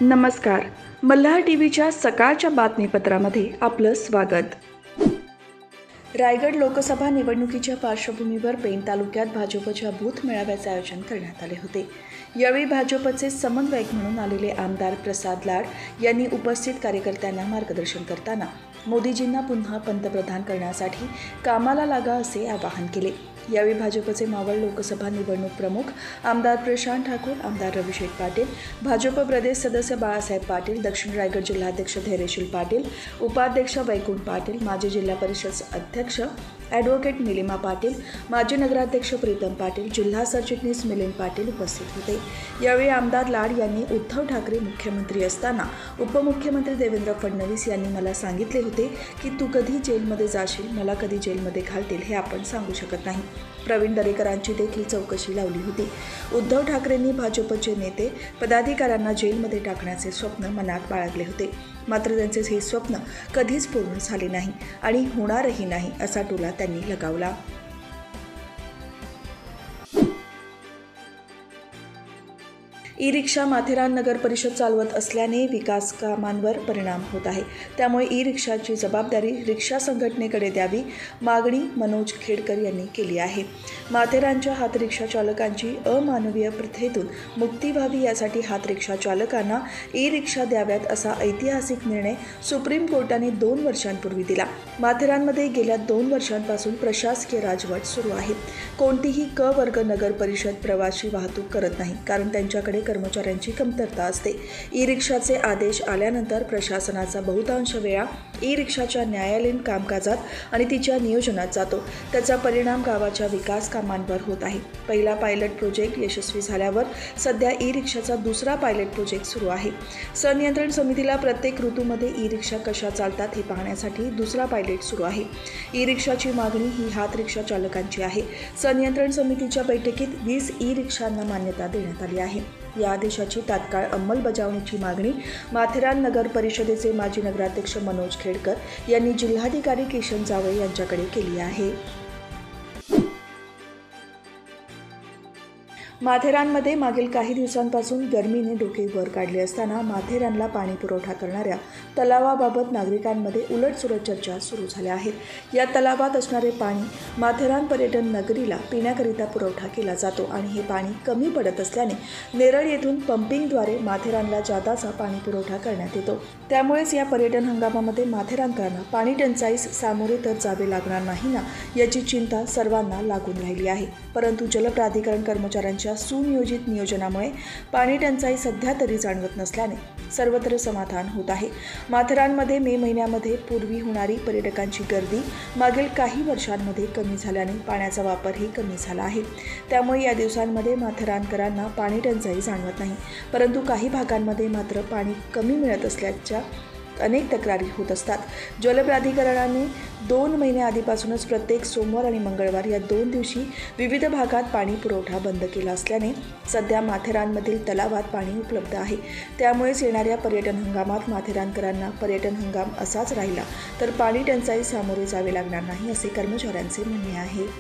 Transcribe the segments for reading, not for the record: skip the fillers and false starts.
नमस्कार. मल्हार टीव्हीच्या सकाळच्या बातमीपत्रामध्ये आपलं स्वागत. रायगड लोकसभा निवडणुकीच्या पार्श्वभूमीवर पेण तालुक्यात भाजपच्या बूथ मेळाव्याचे आयोजन करण्यात आले होते. यावेळी भाजपचे समन्वयक म्हणून आलेले आमदार प्रसाद लाड यांनी उपस्थित कार्यकर्त्यांना मार्गदर्शन करताना मोदीजींना पुन्हा पंतप्रधान करण्यासाठी कामाला लागा असे आवाहन केले. यावेळी भाजपचे मावळ लोकसभा निवडणूक प्रमुख आमदार प्रशांत ठाकूर, आमदार रविशेठ पाटील, भाजप प्रदेश सदस्य बाळासाहेब पाटील, दक्षिण रायगड जिल्हाध्यक्ष धैर्यशील पाटील, उपाध्यक्ष वैकुंठ पाटील, माजी जिल्हा परिषद अध्यक्ष ॲडव्होकेट निलिमा पाटील, माजी नगराध्यक्ष प्रीतम पाटील, जिल्हा सरचिटणीस मिलिंद पाटील उपस्थित होते. यावेळी आमदार लाड यांनी उद्धव ठाकरे मुख्यमंत्री असताना उपमुख्यमंत्री देवेंद्र फडणवीस यांनी मला सांगितले होते की तू कधी जेलमध्ये जाशील, मला कधी जेलमध्ये घालतील हे आपण सांगू शकत नाही. प्रवीण दरेकरांची देखील चौकशी लावली होती. उद्धव ठाकरेंनी भाजपचे नेते पदाधिकाऱ्यांना जेलमध्ये टाकण्याचे स्वप्न मनात बाळगले होते. मात्र त्यांचे हे स्वप्न कधीच पूर्ण झाले नाही आणि होणारही नाही असा टोला त्यांनी लगावला. ई-रिक्षा माथेरान नगर परिषद चालवत असल्याने विकास कामांवर परिणाम होत आहे. त्यामुळे ई-रिक्षाची जबाबदारी रिक्षा संघटनेकडे द्यावी मागणी मनोज खेडकर यांनी केली आहे. माथेरानच्या हातरिक्षा चालकांची अमानवीय प्रथेतून मुक्ती व्हावी यासाठी हातरिक्षा चालकांना ई-रिक्षा द्याव्यात असा ऐतिहासिक निर्णय सुप्रीम कोर्टाने 2 वर्षांपूर्वी दिला. माथेरानमध्ये गेल्या 2 वर्षांपासून प्रशासकीय राजवट सुरू आहे. कोणतीही क वर्ग नगर परिषद प्रवासी वाहतूक करत नाही, कारण त्यांच्याकडे कर्मचाऱ्यांची कमतरता असते. ई-रिक्षाचे आदेश आल्यानंतर प्रशासनाचा बहुतांश वेळा ई-रिक्षाच्या न्यायालयीन कामकाजात आणि तिच्या नियोजनात जातो. त्याचा परिणाम गावाच्या विकास कामांवर होत आहे. पहिला पायलट प्रोजेक्ट यशस्वी झाल्यावर सध्या ई-रिक्षाचा दुसरा पायलट प्रोजेक्ट सुरू आहे. संनियंत्रण समितीला प्रत्येक ऋतूमध्ये ई-रिक्षा कशा चालतात हे पाहण्यासाठी दुसरा पायलट सुरू आहे. ई-रिक्षाची मागणी ही हातरिक्षा चालकांची आहे. संनियंत्रण समितीच्या बैठकीत 20 ई-रिक्षांना मान्यता देण्यात आली आहे. या आदेशाची तात्काळ अंमलबजावणीची मागणी माथेरान नगर परिषदेचे माजी नगराध्यक्ष मनोज खेडकर यांनी जिल्हाधिकारी किशन जावळे यांच्याकडे केली आहे. माथेरानमध्ये मागील काही दिवसांपासून गरमीने डोके वर काढले असताना माथेरानला पाणी पुरवठा करणाऱ्या तलावाबाबत नागरिकांमध्ये उलटसुलट चर्चा सुरू झाल्या आहेत. या तलावात असणारे पाणी माथेरान पर्यटन नगरीला पिण्याकरिता पुरवठा केला जातो आणि हे पाणी कमी पडत असल्याने नेरळ येथून पंपिंगद्वारे माथेरानला जादाचा पाणी पुरवठा करण्यात येतो. त्यामुळेच या पर्यटन हंगामामध्ये माथेरानकरांना पाणी टंचाईस सामोरे तर जावे लागणार नाही ना याची चिंता सर्वांना लागून राहिली आहे. परंतु जलप्राधिकरण कर्मचाऱ्यांच्या सुनियोजित नियोजनामुळे पाणी टंचाई सध्या तरी जाणवत नसल्याने सर्वत्र समाधान होत आहे. माथेरानमध्ये मे महिन्यामध्ये पूर्वी होणारी पर्यटकांची गर्दी मागील काही वर्षांमध्ये कमी झाल्याने पाण्याचा वापरही कमी झाला आहे. त्यामुळे या दिवसांमध्ये माथेरानकरांना पाणी टंचाई जाणवत नाही. परंतु काही भागांमध्ये मात्र पाणी कमी मिळत असल्याच्या अनेक तक्रारी होत असतात. जलप्राधिकरणाने 2 महिन्याआधीपासूनच प्रत्येक सोमवार आणि मंगळवार या 2 दिवशी विविध भागात पाणी पुरवठा बंद केला असल्याने सध्या माथेरानमधील तलावात पाणी उपलब्ध आहे. त्यामुळेच येणाऱ्या पर्यटन हंगामात माथेरानकरांना पर्यटन हंगाम असाच राहिला तर पाणी टंचाई सामोरे जावे लागणार नाही असे कर्मचाऱ्यांचे म्हणणे आहे.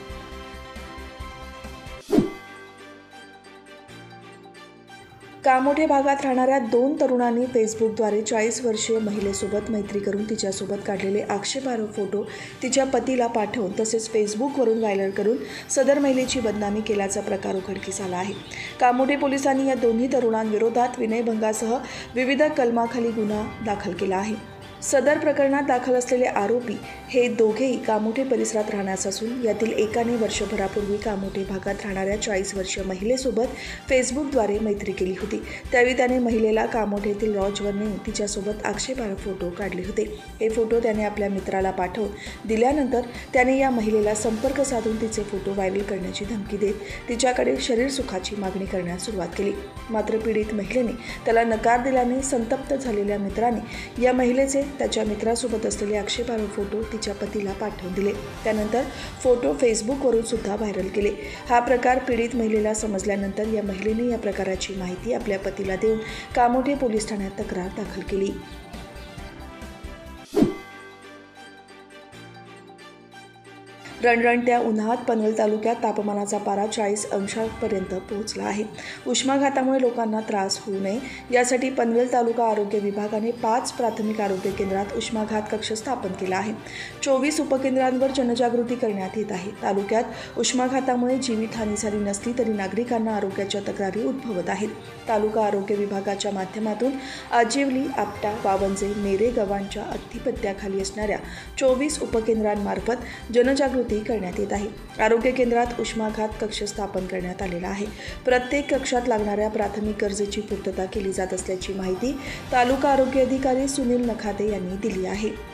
कामोठे भागात राहणाऱ्या 2 तरुणांनी फेसबुकद्वारे 40 वर्षीय महिलेसोबत मैत्री करून तिच्यासोबत काढलेले आक्षेपार्ह फोटो तिच्या पतीला पाठवून तसेच फेसबुकवरून व्हायरल करून सदर महिलेची बदनामी केल्याचा प्रकार उघडकीस आला आहे. कामोठे पोलिसांनी या दोन्ही तरुणांविरोधात विनयभंगासह विविध कलमाखाली गुन्हा दाखल केला आहे. सदर प्रकरणात दाखल असलेले आरोपी हे दोघेही कामोठे परिसरात राहण्यास असून यातील एकाने वर्षभरापूर्वी कामोठे भागात राहणाऱ्या 40 वर्षीय महिलेसोबत फेसबुकद्वारे मैत्री केली होती. त्यावेळी त्याने महिलेला कामोठेतील लॉजवर नेऊन तिच्यासोबत आक्षेपार्ह फोटो काढले होते. हे फोटो त्याने आपल्या मित्राला पाठवून दिल्यानंतर त्याने या महिलेला संपर्क साधून तिचे फोटो व्हायरल करण्याची धमकी देत तिच्याकडे शरीर सुखाची मागणी करण्यास सुरुवात केली. मात्र पीडित महिलेने त्याला नकार दिल्याने संतप्त झालेल्या मित्राने या महिलेचे त्याच्या मित्रासोबत असलेले आक्षेपार्ह फोटो तिच्या पतीला पाठवून दिले. त्यानंतर फोटो फेसबुकवरून सुद्धा व्हायरल केले. हा प्रकार पीडित महिलेला समजल्यानंतर या महिलेने या प्रकाराची माहिती आपल्या पतीला देऊन कामोठे पोलीस ठाण्यात तक्रार दाखल केली. रणरणत्या उन्हात पनवेल तालुक्यात तापमानाचा पारा 40 अंशांपर्यंत पोहोचला आहे. उष्माघातामुळे लोकांना त्रास होऊ नये यासाठी पनवेल तालुका आरोग्य विभागाने 5 प्राथमिक आरोग्य केंद्रात उष्माघात कक्ष स्थापन केला आहे. 24 उपकेंद्रांवर जनजागृती करण्यात येत आहे. तालुक्यात उष्माघातामुळे जीवितहानी झाली नसली तरी नागरिकांना आरोग्याच्या तक्रारी उद्भवत आहेत. तालुका आरोग्य विभागाच्या माध्यमातून आजिवली, आपटा, वावंजे, नेरे गावांच्या अधिपत्याखाली असणाऱ्या 24 उपकेंद्रांमार्फत जनजागृती करण्यात येत आहे. आरोग्य केंद्रात उष्माघात कक्ष स्थापन करण्यात आलेला आहे. प्रत्येक कक्षात लागणाऱ्या प्राथमिक गरजेची पूर्तता केली जात असल्याची माहिती तालुका आरोग्य अधिकारी सुनील नखाते यांनी दिली आहे.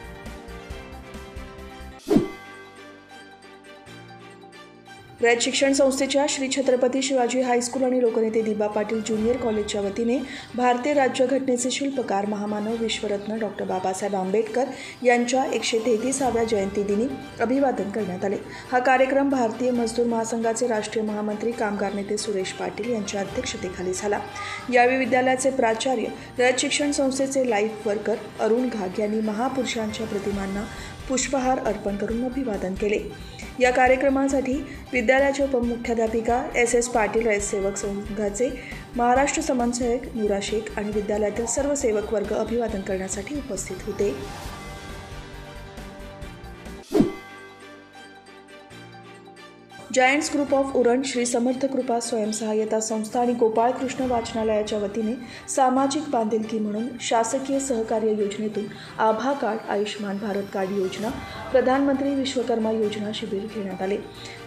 रयत शिक्षण संस्थेच्या श्री छत्रपती शिवाजी हायस्कूल आणि लोकनेते दिबा पाटील ज्युनियर कॉलेजच्या वतीने भारतीय राज्यघटनेचे शिल्पकार महामानव विश्वरत्न डॉ. बाबासाहेब आंबेडकर यांच्या 133व्या जयंतीदिनी अभिवादन करण्यात आले. हा कार्यक्रम भारतीय मजदूर महासंघाचे राष्ट्रीय महामंत्री कामगार नेते सुरेश पाटील यांच्या अध्यक्षतेखाली झाला. यावेळी विद्यालयाचे प्राचार्य, रयत शिक्षण संस्थेचे लाईफ वर्कर अरुण घाग यांनी महापुरुषांच्या प्रतिमांना पुष्पहार अर्पण करून अभिवादन केले. या कार्यक्रमासाठी विद्यालयाच्या उपमुख्याध्यापिका S.S. पाटील, रयत सेवक संघाचे महाराष्ट्र समन्वयक नुरा शेख आणि विद्यालयातील सर्व सेवक वर्ग अभिवादन करण्यासाठी उपस्थित होते. Giants group of Uran, Shri Samarth Krupa स्वयंसहाय्यता संस्था आणि गोपाळकृष्ण वाचनालयाच्या वतीने सामाजिक बांधिलकी म्हणून शासकीय सहकार्य योजनेतून आभा कार्ड, आयुष्मान भारत कार्ड योजना, प्रधानमंत्री विश्वकर्मा योजना शिबिर घेण्यात आले.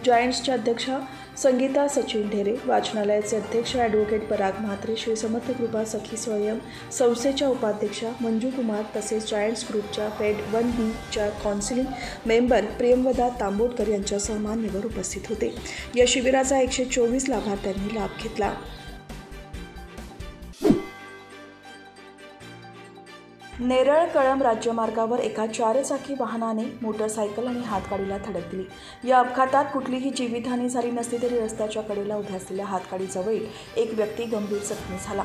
जायंट्सच्या अध्यक्षा संगीता सचिन ढेरे, वाचनालयाचे अध्यक्ष ॲडव्होकेट पराग म्हात्रे, श्री समर्थ कृपा सखी स्वयं संस्थेच्या उपाध्यक्षा मंजू कुमार तसेच जायंट्स ग्रुपच्या फेड 1Bच्या काउन्सिलिंग मेंबर प्रेमवदा तांबोडकर यांच्यासह मान्यवर उपस्थित होते. या शिबिराचा 124 लाभार्थ्यांनी लाभ घेतला. नेरळ कळंब राज्यमार्गावर एका 4चाकी वाहनाने मोटरसायकल आणि हातगाडीला धडक दिली. या अपघातात कुठलीही जीवितहानी झाली नसली तरी रस्त्याच्या कडेला उभ्या असलेल्या हातगाडीजवळील एक व्यक्ती गंभीर जखमी झाला.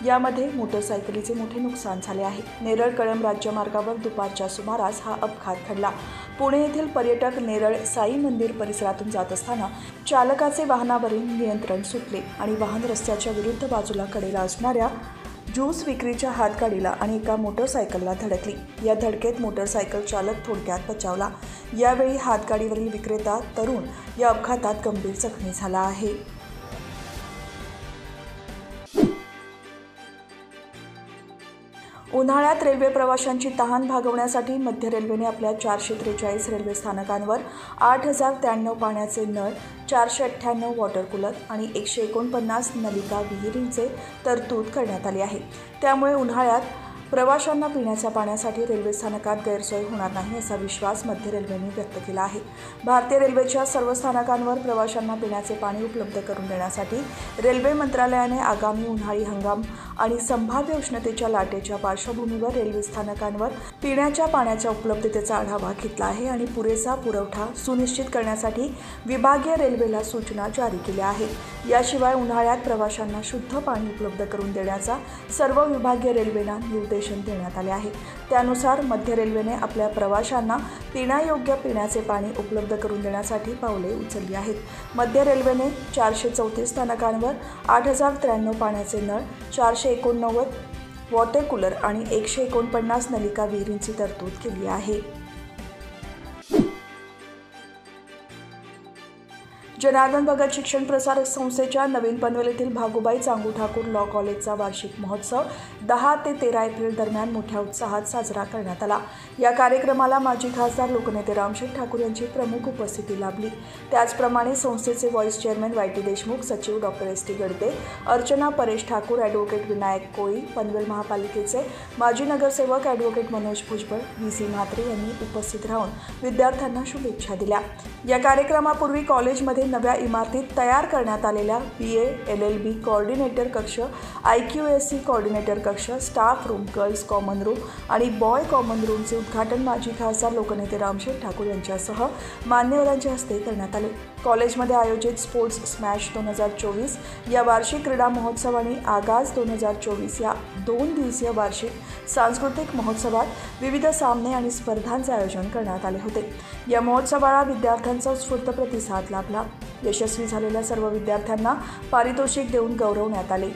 यामध्ये मोटरसायकलीचे मोठे नुकसान झाले आहे. नेरळ कळंब राज्यमार्गावर दुपारच्या सुमारास हा अपघात घडला. पुणे येथील पर्यटक नेरळ साई मंदिर परिसरातून जात असताना चालकाचे वाहनावरील नियंत्रण सुटले आणि वाहन रस्त्याच्या विरुद्ध बाजूला कडेला असणाऱ्या ज्यूस विक्रीच्या हातगाडीला आणि एका मोटरसायकलला धडकली. या धडकेत मोटरसायकल चालक थोडक्यात बचावला. यावेळी हातगाडीवरील विक्रेता तरुण या अपघातात गंभीर जखमी झाला आहे. उन्हाळ्यात रेल्वे प्रवाशांची तहान भागवण्यासाठी मध्य रेल्वेने आपल्या 443 रेल्वे स्थानकांवर 8093 पाण्याचे नळ, 498 वॉटर कूलर आणि 149 नलिका विहिरींचे तरतूद करण्यात आली आहे. त्यामुळे उन्हाळ्यात प्रवाशांना पिण्याच्या पाण्यासाठी रेल्वे स्थानकात गैरसोय होणार नाही असा विश्वास मध्य रेल्वेने व्यक्त केला आहे. भारतीय रेल्वेच्या सर्व स्थानकांवर प्रवाशांना पिण्याचे पाणी उपलब्ध करून देण्यासाठी रेल्वे मंत्रालयाने आगामी उन्हाळी हंगाम आणि संभाव्य उष्णतेच्या लाटेच्या पार्श्वभूमीवर रेल्वे स्थानकांवर पिण्याच्या पाण्याच्या उपलब्धतेचा आढावा घेतला आहे आणि पुरेसा पुरवठा सुनिश्चित करण्यासाठी विभागीय रेल्वेला सूचना जारी केल्या आहेत. याशिवाय उन्हाळ्यात प्रवाशांना शुद्ध पाणी उपलब्ध करून देण्याचा सर्व विभागीय रेल्वेला निर्देश देण्यात आले आहे. त्यानुसार मध्य रेल्वेने आपल्या प्रवाशांना पिण्यायोग्य पिण्याचे पाणी उपलब्ध करून देण्यासाठी पावले उचलली आहेत. मध्य रेल्वेने 434 स्थानकांवर 8093 पाण्याचे नळ, 489 वॉटर कूलर आणि 149 नलिका विहिरींची तरतूद केली आहे. जनार्दन भगत शिक्षण प्रसारक संस्थेच्या नवीन पनवेल येथील भागुबाई चांगू ठाकूर लॉ कॉलेजचा वार्षिक महोत्सव 10 ते 13 एप्रिल दरम्यान मोठ्या उत्साहात साजरा करण्यात आला. या कार्यक्रमाला माजी खासदार लोकनेते रामशेठ ठाकूर यांची प्रमुख उपस्थिती लाभली. त्याचप्रमाणे संस्थेचे व्हाईस चेअरमन YT देशमुख, सचिव डॉ. ST गडदे, अर्चना परेश ठाकूर, ॲडव्होकेट विनायक कोळी, पनवेल महापालिकेचे माजी नगरसेवक ॲडव्होकेट मनोज भुजबळ, VC म्हात्रे यांनी उपस्थित राहून विद्यार्थ्यांना शुभेच्छा दिल्या. या कार्यक्रमापूर्वी कॉलेजमध्ये नव्या इमारतीत तयार करण्यात आलेल्या BA LLB कोऑर्डिनेटर कक्ष, IQAC कोऑर्डिनेटर कक्ष, staff room, girls common room आणि बॉय कॉमन रूमचे उद्घाटन माजी खासदार लोकनेते रामशेठ ठाकूर यांच्यासह मान्यवरांच्या हस्ते करण्यात आले। कॉलेजमध्ये आयोजित स्पोर्ट्स स्मॅश 2024 या वार्षिक क्रीडा महोत्सव आणि आगाज 2024 या 2 दिवसीय वार्षिक सांस्कृतिक महोत्सवात विविध सामने आणि स्पर्धांचे आयोजन करण्यात आले होते। या महोत्सवाला विद्यार्थ्यांचा उत्स्फूर्त प्रतिसाद लाभला। यशस्वी झालेल्या सर्व विद्यार्थ्यांना पारितोषिक देऊन गौरवण्यात आले।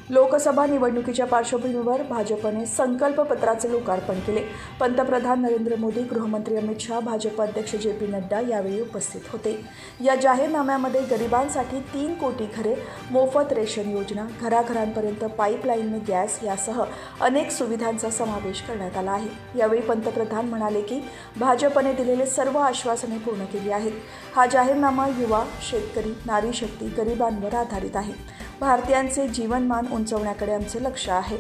लोकसभा निवडणुकीच्या पार्श्वभूमीवर भाजपने संकल्प पत्राचे लोकार्पण केले। पंतप्रधान नरेंद्र मोदी, गृहमंत्री अमित शहा, भाजप अध्यक्ष JP नड्डा यावेळी उपस्थित होते। या जाहीरनाम्यामध्ये गरिबांसाठी 3 कोटी घरे, मोफत रेशन योजना, घराघरांपर्यंत पाईपलाईनने गॅस यासह अनेक सुविधांचा समावेश करण्यात आला आहे। यावेळी पंतप्रधान म्हणाले की भाजपने दिलेले सर्व आश्वासने पूर्ण केली आहेत। हा जाहीरनामा युवा, शेतकरी, नारी शक्ती, गरिबांवर आधारित आहे। भारतीयांचे जीवनमान उंचवण्याकडे आमचे लक्ष आहे।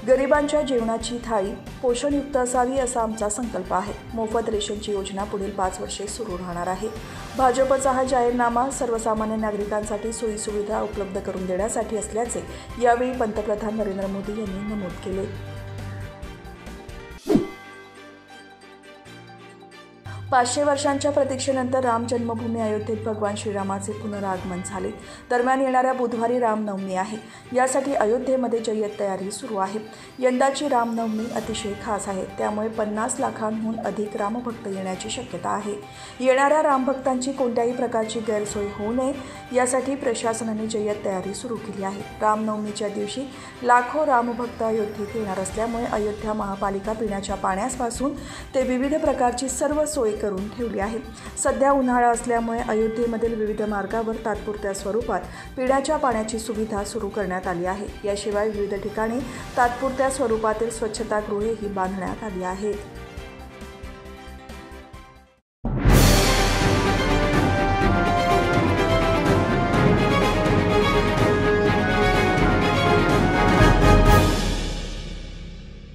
गरिबांच्या जेवणाची थाळी पोषणयुक्त असावी असा आमचा संकल्प आहे। मोफत रेशनची योजना पुढील 5 वर्षे सुरू राहणार आहे। भाजपचा हा जाहीरनामा सर्वसामान्य नागरिकांसाठी सोयीसुविधा उपलब्ध करून देण्यासाठी असल्याचे यावेळी पंतप्रधान नरेंद्र मोदी यांनी नमूद केले। 500 वर्षांच्या प्रतीक्षेनंतर राम जन्मभूमी अयोध्येत भगवान श्रीरामाचे पुनरागमन झाले। दरम्यान येणाऱ्या बुधवारी रामनवमी आहे। यासाठी अयोध्येमध्ये जय्यत तयारी सुरू आहे। यंदाची रामनवमी अतिशय खास आहे, त्यामुळे 50 लाखांहून अधिक रामभक्त येण्याची शक्यता आहे। येणाऱ्या रामभक्तांची कोणत्याही प्रकारची गैरसोय होऊ नये यासाठी प्रशासनाने जय्यत तयारी सुरू केली आहे। रामनवमीच्या दिवशी लाखो रामभक्त अयोध्येत येणार असल्यामुळे अयोध्या महापालिका पिण्याच्या पाण्यापासून ते विविध प्रकारची सर्व सोय करून ठेवली आहे। सध्या उन्हाळा असल्यामुळे अयोध्येमधील विविध मार्गावर तात्पुरत्या स्वरूपात पिण्याच्या पाण्याची सुविधा सुरू करण्यात आली आहे। याशिवाय विविध ठिकाणी तात्पुरत्या स्वरूपातील स्वच्छतागृहेही बांधण्यात आली आहेत।